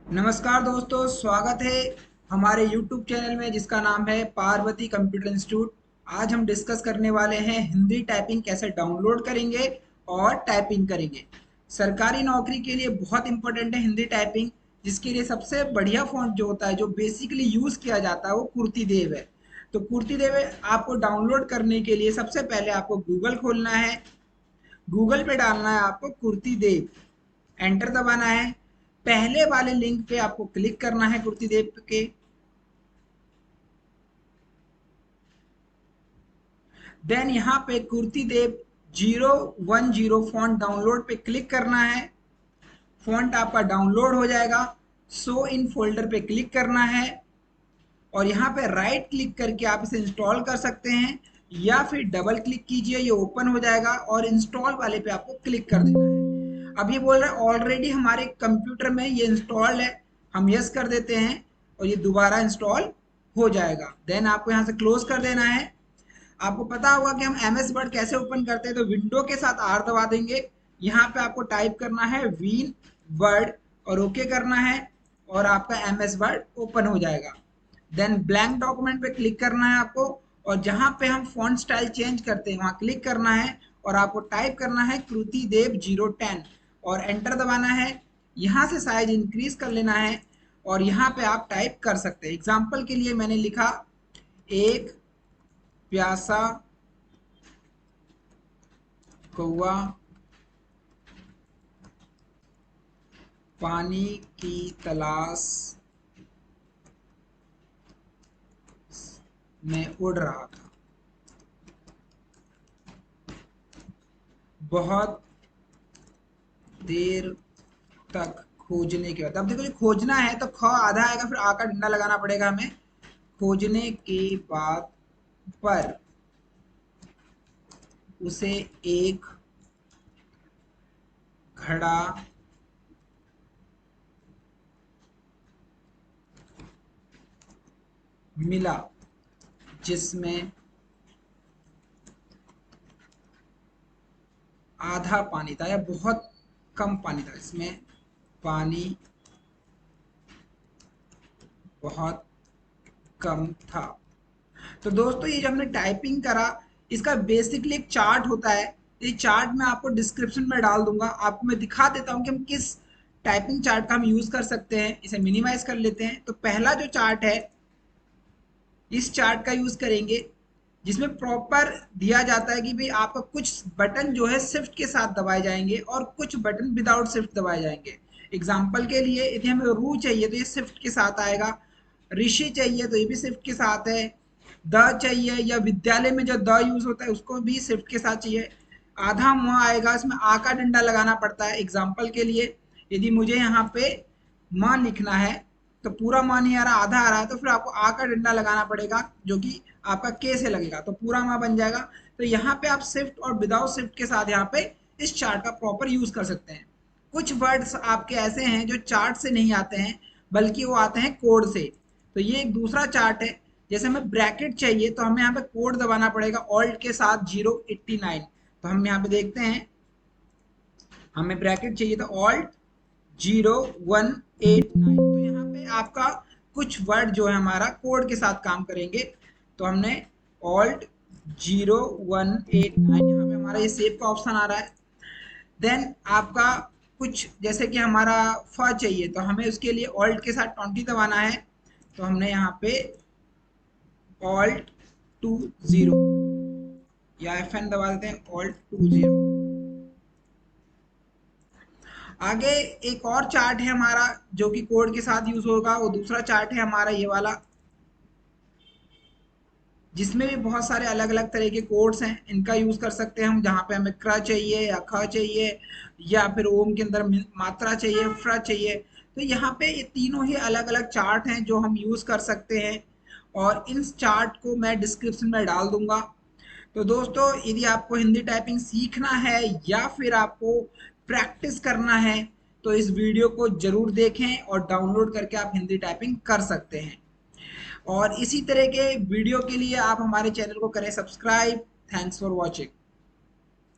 नमस्कार दोस्तों, स्वागत है हमारे YouTube चैनल में जिसका नाम है पार्वती कंप्यूटर इंस्टीट्यूट। आज हम डिस्कस करने वाले हैं हिंदी टाइपिंग कैसे डाउनलोड करेंगे और टाइपिंग करेंगे। सरकारी नौकरी के लिए बहुत इंपॉर्टेंट है हिंदी टाइपिंग, जिसके लिए सबसे बढ़िया फॉन्ट जो होता है, जो बेसिकली यूज़ किया जाता है, वो कुर्ती देव है। तो कुर्ती देव आपको डाउनलोड करने के लिए सबसे पहले आपको गूगल खोलना है। गूगल पे डालना है आपको कुर्ती देव, एंटर दबाना है। पहले वाले लिंक पे आपको क्लिक करना है कुर्ती देव के। देन यहाँ पे कुर्ती देव 010 फॉन्ट डाउनलोड पे क्लिक करना है। फॉन्ट आपका डाउनलोड हो जाएगा। शो इन फोल्डर पे क्लिक करना है और यहाँ पे राइट क्लिक करके आप इसे इंस्टॉल कर सकते हैं, या फिर डबल क्लिक कीजिए, ये ओपन हो जाएगा और इंस्टॉल वाले पे आपको क्लिक कर देना है। अब ये बोल रहा है ऑलरेडी हमारे कंप्यूटर में ये इंस्टॉल्ड है, हम यस कर देते हैं और ये दोबारा इंस्टॉल हो जाएगा। देन आपको यहाँ से क्लोज कर देना है। आपको पता होगा कि हम एमएस वर्ड कैसे ओपन करते हैं, तो विंडो के साथ आर दबा देंगे। यहाँ पे आपको टाइप करना है वीन वर्ड और ओके करना है और आपका एमएस वर्ड ओपन हो जाएगा। देन ब्लैंक डॉक्यूमेंट पे क्लिक करना है आपको, और जहां पे हम फॉन्ट स्टाइल चेंज करते हैं वहां क्लिक करना है और आपको टाइप करना है कृति देव 010 और एंटर दबाना है। यहां से साइज इंक्रीज कर लेना है और यहाँ पे आप टाइप कर सकते हैं। एग्जाम्पल के लिए मैंने लिखा एक प्यासा कौआ पानी की तलाश में उड़ रहा था, बहुत देर तक खोजने के बाद। अब देखो, ये खोजना है तो ख आधा आएगा, फिर आ का डंडा लगाना पड़ेगा हमें। खोजने के बाद पर उसे एक घड़ा मिला जिसमें आधा पानी था या बहुत कम पानी था। इसमें पानी बहुत कम था। तो दोस्तों, ये जो हमने टाइपिंग करा, इसका बेसिकली एक चार्ट होता है। ये चार्ट मैं आपको डिस्क्रिप्शन में डाल दूंगा। आपको मैं दिखा देता हूँ कि हम किस टाइपिंग चार्ट का हम यूज कर सकते हैं। इसे मिनिमाइज कर लेते हैं। तो पहला जो चार्ट है, इस चार्ट का यूज करेंगे, जिसमें प्रॉपर दिया जाता है कि भाई आपका कुछ बटन जो है शिफ्ट के साथ दबाए जाएंगे और कुछ बटन विदाउट शिफ्ट दबाए जाएंगे। एग्जाम्पल के लिए, यदि हमें रू चाहिए तो ये शिफ्ट के साथ आएगा। ऋषि चाहिए तो ये भी शिफ्ट के साथ है। द चाहिए, या विद्यालय में जो द यूज होता है उसको भी शिफ्ट के साथ चाहिए। आधा मुआ आएगा, इसमें आ का डंडा लगाना पड़ता है। एग्जाम्पल के लिए, यदि मुझे यहाँ पे माँ लिखना है तो पूरा माँ नहीं आ रहा, आधा आ रहा है, तो फिर आपको आ का डंडा लगाना पड़ेगा, जो कि आपका के से लगेगा, तो पूरा माँ बन जाएगा। तो यहाँ पे आप शिफ्ट और विदाउट शिफ्ट के साथ यहाँ पे इस चार्ट का प्रॉपर यूज कर सकते हैं। कुछ वर्ड्स आपके ऐसे हैं जो चार्ट से नहीं आते हैं, बल्कि वो आते हैं कोड से। तो ये एक दूसरा चार्ट है। जैसे हमें ब्रैकेट चाहिए तो हमें यहाँ पे कोड दबाना पड़ेगा ऑल्ट के साथ 089। तो हम यहाँ पे देखते हैं, हमें ब्रैकेट चाहिए तो ऑल्ट 0189। तो यहाँ पे आपका कुछ वर्ड जो है हमारा कोड के साथ काम करेंगे। तो हमने ऑल्ट 0189, यहाँ पे हमारा ये सेव का ऑप्शन आ रहा है। देन आपका कुछ, जैसे कि हमारा फ चाहिए तो हमें उसके लिए ऑल्ट के साथ 20 दबाना है। तो हमने यहाँ पे ऑल्ट 20 या FN दबा देते हैं, ऑल्ट 20। आगे एक और चार्ट है हमारा जो कि कोड के साथ यूज होगा, वो दूसरा चार्ट है हमारा ये वाला, जिसमें भी बहुत सारे अलग अलग तरह के कोड्स हैं। इनका यूज कर सकते हैं हम, जहाँ पे हमें क्र चाहिए या ख चाहिए, या फिर ओम के अंदर मात्रा चाहिए, फ्र चाहिए। तो यहाँ पे ये तीनों ही अलग अलग चार्ट हैं जो हम यूज कर सकते हैं, और इन चार्ट को मैं डिस्क्रिप्शन में डाल दूंगा। तो दोस्तों, यदि आपको हिंदी टाइपिंग सीखना है या फिर आपको प्रैक्टिस करना है, तो इस वीडियो को जरूर देखें और डाउनलोड करके आप हिंदी टाइपिंग कर सकते हैं। और इसी तरह के वीडियो के लिए आप हमारे चैनल को करें सब्सक्राइब। Thanks for watching.